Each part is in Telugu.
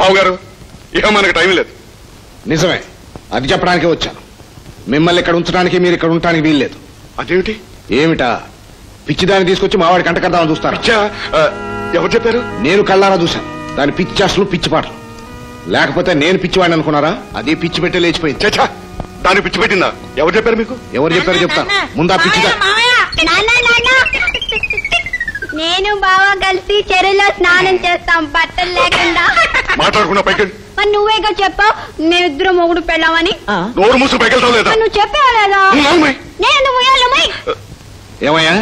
బాబు గారు ఇక మనకు టైం లేదు. నిజమే, అది చెప్పడానికే వచ్చాను. మిమ్మల్ని ఇక్కడ ఉంచడానికి మీరు ఇక్కడ ఉండటానికి వీల్లేదు. అదేమిటి? ఏమిటా? పిచ్చిదాన్ని తీసుకొచ్చి మావాడి కంట కడదామని చూస్తారా? ఎవరు చెప్పారు? నేను కళ్ళారా చూశాను దాని పిచ్చి చేష్టలు, పిచ్చి పాటలు. లేకపోతే నేను పిచ్చివాడిని అనుకున్నారా? అది పిచ్చి పెట్టే లేచిపోయింది. చచ్చా, దాన్ని పిచ్చి పెట్టిందా? ఎవరు చెప్పారు మీకు? ఎవరు చెప్పారు చెప్తాను. ముందా పిచ్చిదా. నేను బావ కలిసి చెరువులో స్నానం చేస్తాం బట్టలు లేకుండా. మాట్లాడకుండా పైకి నువ్వేగా చెప్పావు మేమిద్దరు మొగుడు పెళ్ళామని. నోరు మూసు పైకెళ్తావు లేదా? నువ్వు చెప్పావా లేదా? ఏమయ్యా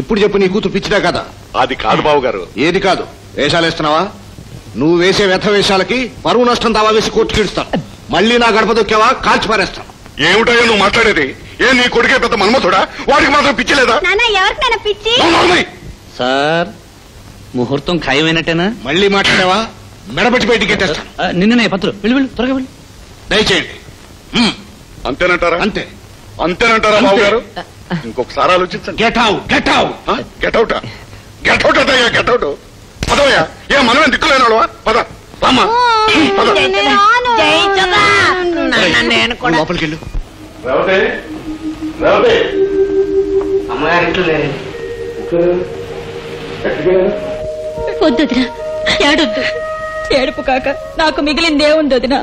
ఇప్పుడు చెప్పు, నీ కూతురు పిచ్చిదా కదా? అది కాదు బాబు గారు. ఏది కాదు? వేషాలు వేస్తున్నావా? నువ్వు వేసే వ్యర్థ వేషాలకి పరువు నష్టం దావా వేసి కోర్టుకి ఇడుస్తాను. మళ్ళీ నా గడప దొక్కావా కాల్చి పారేస్తాను. ఏమిటో నువ్వు మాట్లాడేది? ఏ నీ కొడుకే పెద్ద మన్మథుడా? వాడికి మాత్రం పిచ్చి లేదా? ఎవరికైనా పిచ్చి? సార్ ముహూర్తం ఖాయమైనట్టేనా? మళ్ళీ మాట్లాడావా మెడబెట్టి బయటికి ఎట్టేస్తాను. నిన్ననే పత్రులు వెళ్ళు త్వరగా వెళ్ళు. దయచేయండి. అంతేనంటారా? అంతే. అంతేనంటారా బాబు గారు? ఇంకొకసారి ఆలోచించండి. Get out. Get out. Get out. Get out అదయ్యా, గెట్ అవుట్. పదవయ్యా. ఏ మనమే దిక్కులేనాడువా? పద రామ్మా. లోపలికి వెళ్ళు. వద్దొదినా, ఏడొద్దు. ఏడుపు కాక నాకు మిగిలిందేముంది వదినా?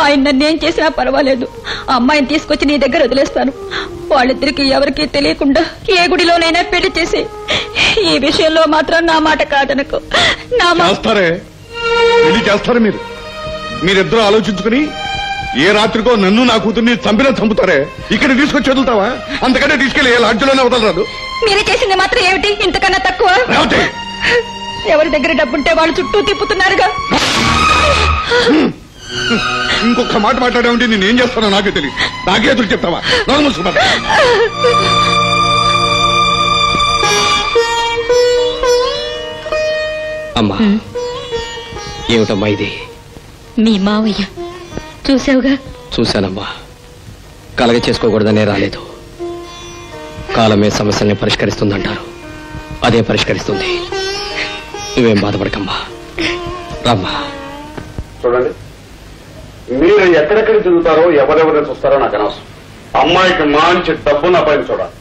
ఆయన నన్నేం చేసినా పర్వాలేదు. అమ్మాయిని తీసుకొచ్చి నీ దగ్గర వదిలేస్తాను. వాళ్ళిద్దరికి ఎవరికీ తెలియకుండా ఏ గుడిలోనైనా పెళ్లి చేసి ఈ విషయంలో మాత్రం నా మాట కాదనకు. పెళ్లి చేస్తారు మీరు. మీరిద్దరూ ఆలోచించుకుని ఏ రాత్రికో నన్ను నా కూతుర్ని చంపినా చంపుతారే. ఇక్కడ తీసుకొచ్చి వదులుతావా? అంతకంటే తీసుకెళ్లి ఏ లాడ్జ్లోనే వదలరాదు. మీరే చేసింది మాత్రం ఏమిటి? ఇంతకన్నా తక్కువ? ఎవరి దగ్గర డబ్బుంటే వాళ్ళు చుట్టూ తిప్పుతున్నారుగా. ఇంకొక మాట మాట్లాడేమంటే నేనేం చేస్తానో నాకే తెలియదు. నాకే ఎదురు చెప్తావా? నన్ను మూసుకున్నా. అమ్మా ఏమిటమ్మా ఇది? మీ మావయ్య చూసావుగా? చూశానమ్మా. కలగ చేసుకోకూడదనే రాలేదు. కాలమే సమస్యల్ని పరిష్కరిస్తుందంటారు. అదే పరిష్కరిస్తుంది. నువ్వేం బాధపడకమ్మా. రామ్మా. చూడండి, మీరు ఎక్కడెక్కడ తిరుగుతారో ఎవరెవరిని చూస్తారో నాకు అనవసరం. అమ్మాయికి మంచి డబ్బు నా పైన చూడాలి.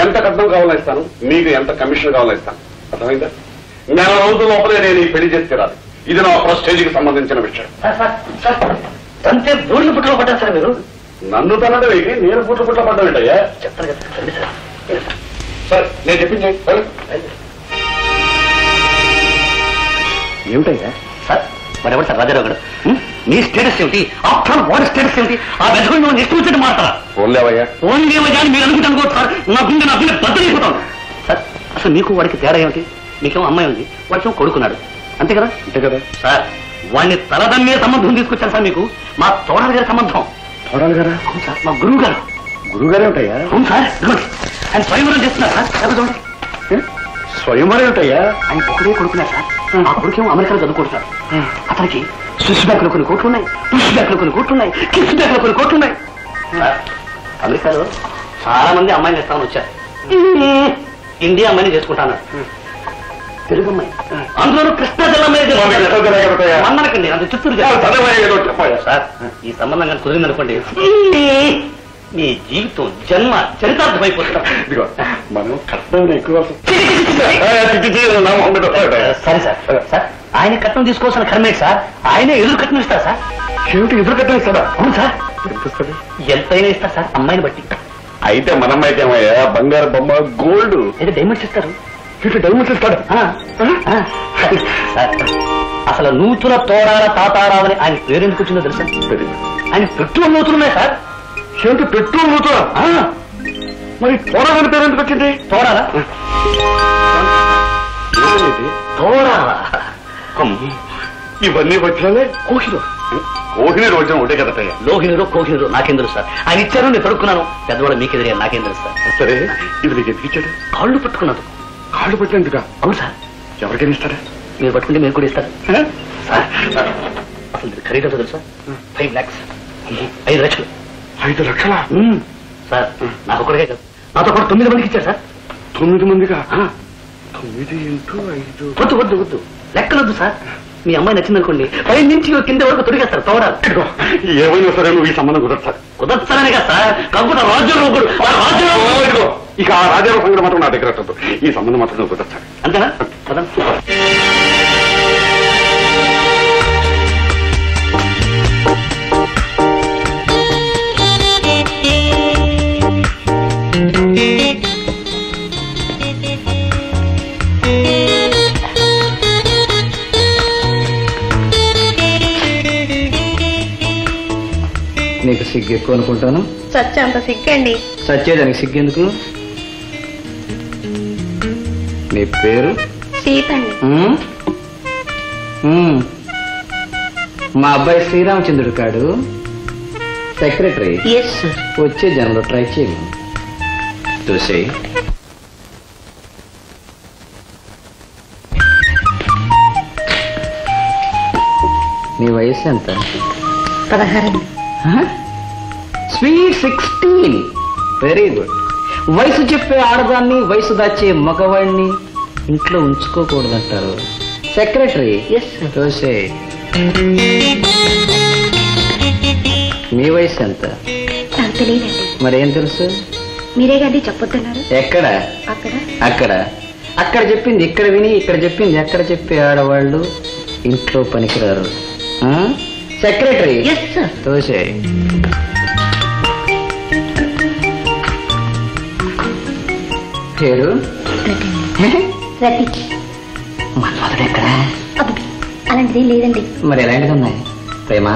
ఎంత కట్నం కావాలని ఇస్తాను, మీకు ఎంత కమిషన్ కావాలని ఇస్తాను. అర్థమైందా? నెల రోజుల లోపలే నేను ఈ పెళ్లి చేసి తీరాలి. ఇది నా ప్రెస్టేజ్కి సంబంధించిన విషయం. అంతే బూర్లు పుట్టలో పడ్డారు సార్ మీరు. నన్ను తనడం ఏంటి? నేను పుట్ల పుట్ల పడ్డం ఏంటయ్యా? చెప్తాను కదా సార్, నేను చెప్పింది ఏమిటయ్యా సార్? మరెవరు సార్ రాజారావు గారు? నీ స్టేటస్ ఏమిటి? ఆఫ్టర్ వాడి స్టేటస్ ఏమిటి? ఆ వెధకుని నువ్వు నెక్స్ట్ వచ్చేది మాట్లాడా? ఓన్లేవయ్యా. ఓన్లేవయ్యా అని మీరు అనుకుంటాను సార్. నా గుండె బద్దలైపోతాను సార్. అసలు నీకు వాడికి తేడా ఏమిటి? మీకేమో అమ్మాయి ఉంది, వాడికేమో కొడుకున్నాడు. అంతే కదా? అంతే కదా సార్. వాడిని తలదన్నే సంబంధం తీసుకొచ్చాను సార్ మీకు. మా తోడల గారి సంబంధం. తోడాలి గారా? అవును సార్. మా గురువు గారు. గురువు గారే ఉంటాయా? అవును సార్. ఆయన స్వయంవరం చేస్తున్నారు సార్. చూడండి. స్వయంవరం ఉంటాయా? ఆయన ఒకడే కొడుకున్నారు సార్. ఆ కొడుకేమో అమెరికాలో చదువుకుంటున్నారు. అతనికి స్విస్ బ్యాంక్ లో కొన్ని కోట్లు ఉన్నాయి, పుష్ బ్యాంక్ లో కొన్ని కోట్లు ఉన్నాయి, కిస్ బ్యాంక్ లో కొన్ని కోట్లు ఉన్నాయి. అమెరికాలో చాలా మంది అమ్మాయిని ఇస్తామని వచ్చారు. ఇండియా అమ్మాయిని చేసుకుంటాను. తెలుగు అమ్మాయి, అందులో కృష్ణా జిల్లా మందనకండి, అది చిత్తూరు సార్. ఈ సంబంధం కానీ కుదిరిందనుకోండి మీ జీవితం జన్మ చరితార్థమైపోతున్నాం. మనం కట్నం ఎక్కువ. సరే సార్. సార్ ఆయన కట్నం తీసుకోవాల్సిన కర్మే సార్. ఆయనే ఎదురు కట్నం ఇస్తారు సార్. ఏమిటి ఎదురు కట్నం ఇస్తాడా? అవును సార్. ఎంతైనా ఇస్తారు సార్ అమ్మాయిని బట్టి. అయితే మనం అయితే ఏమయ్యా, బంగారు బొమ్మ, గోల్డ్ అయితే డైమండ్స్ ఇస్తారు. డైమండ్స్ ఇస్తాడు సార్. అసలు నూతుల తోడాల తాతారావని ఆయన పేరు ఎందుకు వచ్చిందో తెలుసా? ఆయన పెట్రోల్ నూతులున్నాయి సార్. ఏంటి పెట్రోల్ నూతులా? మరి తోడాలని పేరు ఎందుకు వచ్చింది? తోడాలా? తోడాలా? ఇవన్నీ వచ్చినాలే. కోహినీరు వచ్చిన ఒకటే కదా. లోహినీరు కోహినీరు నాకేం తెలుసు సార్. ఆయన ఇచ్చారు, నేను తొడుక్కున్నాను. పెద్దవాళ్ళు మీకెదిరే నాకేం తెలుసు సార్. సరే, ఇది నీకు ఎందుకు ఇచ్చాడు? కాళ్ళు పట్టుకున్నాడు. కాళ్ళు పట్టినందుకా? అవును సార్. ఎవరికైనా ఇస్తారా? మీరు పట్టుకుంటే మీరు కూడా ఇస్తారు సార్. అసలు మీరు ఖరీదు తెలుసా? 5 lakhs. 5 లక్షలు. 5 లక్షలా? సార్ నాకు ఒకరికే కాదు, నాతో కూడా 9 మందికి ఇచ్చారు సార్. 9 మందిగా? 9 × 5. వద్దు వద్దు వద్దు, లెక్కలొద్దు సార్. మీ అమ్మాయి నచ్చిందనుకోండి పై నుంచి కింద వరకు తొడిగేస్తారు తోడాలి. ఏమైనా సరే నువ్వు ఈ సంబంధం కుదరచాలి. కుదర్చాలనే కదా సార్, కాకపోతే రాజ్యం ఇక ఆ రాజారావు సంగతి మాత్రం నా దగ్గర వస్తుంది. ఈ సంబంధం మాత్రం నువ్వు కుదరచాలి. అంతేనా? నీకు సిగ్గు ఎక్కువ అనుకుంటాను. చచ్చంత సిగ్గండి. సచ్చేదానికి సిగ్గెందుకు? నీ పేరు? సీతండి. మా అబ్బాయి శ్రీరామచంద్రుడు కాడు, సెక్రటరీ. వచ్చే జనంలో ట్రై చేయను. చూసి నీ వయసు ఎంత? 16. స్వీట్ 16. Very good. వయసు చెప్పే ఆడదాన్ని, వయసు దాచే మగవాడిని ఇంట్లో ఉంచుకోకూడదంటారు. సెక్రటరీ చూసే మీ వయసు ఎంత? నాకు తెలియదండి. మరేం తెలుసు? మీరే గండి చెప్పొద్దన్నారు. ఎక్కడ? అక్కడ. అక్కడ అక్కడ చెప్పింది ఇక్కడ విని, ఇక్కడ చెప్పింది ఎక్కడ చెప్పే ఆడవాళ్ళు ఇంట్లో పనికిరారు. సెక్రటరీ తోసే. పేరు? రతి. మన్మధుడు ఎక్కడ? అలాంటిది లేదండి. మరి ఎలాంటిది ఉన్నాయి? ప్రేమ?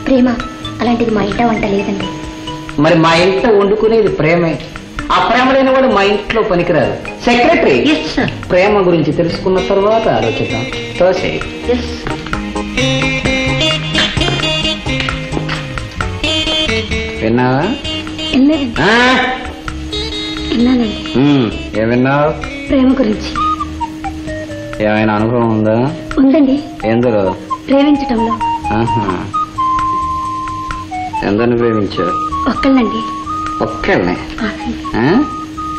ప్రేమ అలాంటిది మా ఇంట వంట లేదండి. మరి మా ఇంట్లో వండుకునేది ప్రేమే. ఆ ప్రేమ లేని వాడు మా ఇంట్లో పనికిరారు. సెక్రటరీ ప్రేమ గురించి తెలుసుకున్న తర్వాత ఆలోచిద్దాం. తోసే. విన్నావా? విన్నానండి. ఏమిన్నావు? ప్రేమ గురించి. ఏమైనా అనుభవం ఉందా? ఉందండి. ఎందులో? ప్రేమించటంలో. ఎందరిని ప్రేమించావు? ఒక్కళ్ళండి. ఒక్కళ్ళనే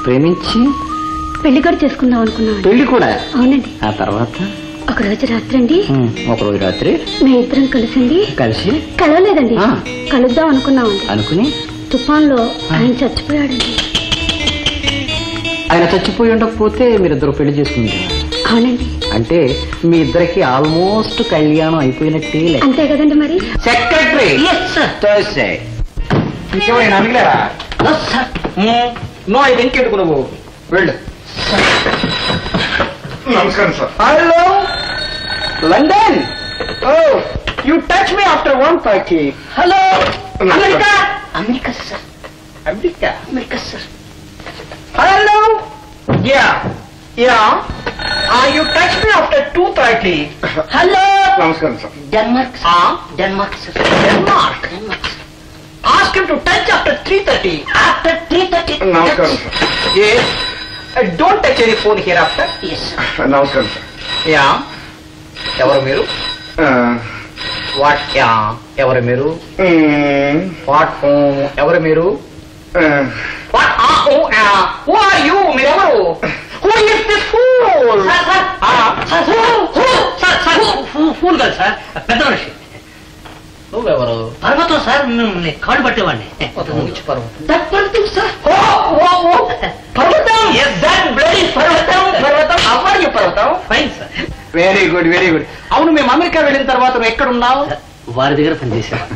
ప్రేమించి పెళ్లి కూడా చేసుకుందాం అనుకున్నాం. పెళ్లి కూడా? అవునండి. ఆ తర్వాత? ఒక రోజు రాత్రి అండి. ఒక రోజు రాత్రి మీ ఇద్దరం కలిసింది. కలిసి? కలవలేదండి, కలుద్దాం అనుకున్నామండి. అనుకుని తుఫాన్లో ఆయన చచ్చిపోయాడండి. ఆయన చచ్చిపోయి ఉండకపోతే మీరిద్దరు పెళ్లి చేసుకుంటారు? అవునండి. అంటే మీ ఇద్దరికి ఆల్మోస్ట్ కళ్యాణం అయిపోయినట్టే. అంతే కదండి మరి. సెక్రటరీ ఇంకేమైనా అడిగారా? నో, ఇది ఇంకెందుకు నువ్వు వెళ్ళు. నమస్కారం sir. Hello London. Oh you touch me after 1:30. Hello America. America sir. America? America sir. Hello yeah you touch me after 2:30. Hello నమస్కారం sir. Denmark. Denmark sir. Denmark. Ask him to touch after 3:30. After 3:30. నమస్కారం sir. Yes. Don't touch any phone hereafter. Yes sir. నమస్కారం సార్. Yeah. ఎవరు మీరు? వాట్? ఎవరు మీరు? వాట్? ఎవరు మీరు? వాట్? Who are you? మీరెవరు? Who is this fool? Phone కాదు సార్, పెద్ద మనిషి. నువ్వెవరు? పర్వతం సార్, మిమ్మల్ని కాడు పట్టేవాడిని. పర్వతం సార్. పర్వతం. పర్వతం. అవ్వాలి పర్వతం. Fine sir. Very good, very good. అవును, మేము అమెరికా వెళ్ళిన తర్వాత నువ్వు ఎక్కడున్నావు? వారి దగ్గర పనిచేసేవాడు.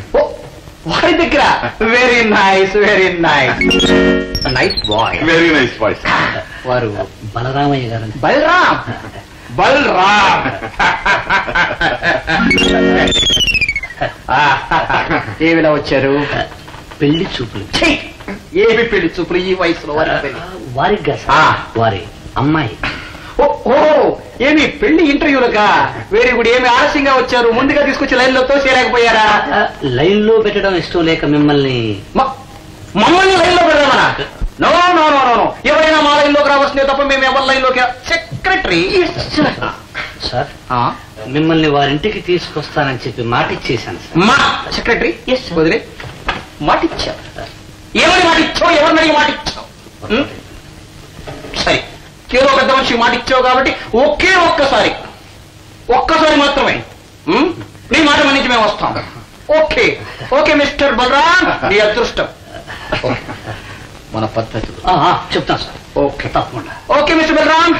వారి దగ్గర? Very nice, very nice. Nice bye. Very nice bye. వారు బలరామయ్య గారు. బలరామ్. ఏమిలా వచ్చారు? పెళ్లి చూపులు. ఏమి పెళ్లి చూపులు ఈ వయసులో? వారికి కాదు సార్, వారి అమ్మాయి. ఓ ఏమి పెళ్లి ఇంటర్వ్యూలుగా? Very good. ఏమి ఆలస్యంగా వచ్చారు? ముందుగా తీసుకొచ్చి లైన్ లో తోసేయలేకపోయారా? లైన్ లో పెట్టడం ఇష్టం లేక మిమ్మల్ని. మమ్మల్ని లైన్ లో పెడదామనా? No no no no no. ఎవరైనా మా లైన్ లోకి రావాల్సిందే తప్ప మేము ఎవరి లైన్ లోకి. సెక్రటరీ సార్, మిమ్మల్ని వారింటికి తీసుకొస్తానని చెప్పి మాట ఇచ్చేశాను సార్. మా సెక్రటరీ వదిలే మాట ఇచ్చావు. ఎవరి మాట ఇచ్చావు? ఎవరిని అడిగి మాట ఇచ్చావు? సరే, ఏదో పెద్ద మనిషి మాట ఇచ్చావు కాబట్టి ఒక్కసారి మాత్రమే నీ మాట మన్నించి మేము వస్తాం. ఓకే ఓకే మిస్టర్ బలరాం, నీ అదృష్టం. మన పద్ధతులు చెప్తాను సార్. ఓకే తప్పకుండా. Okay mister Balaram,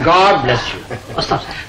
God bless you. వస్తాం సార్.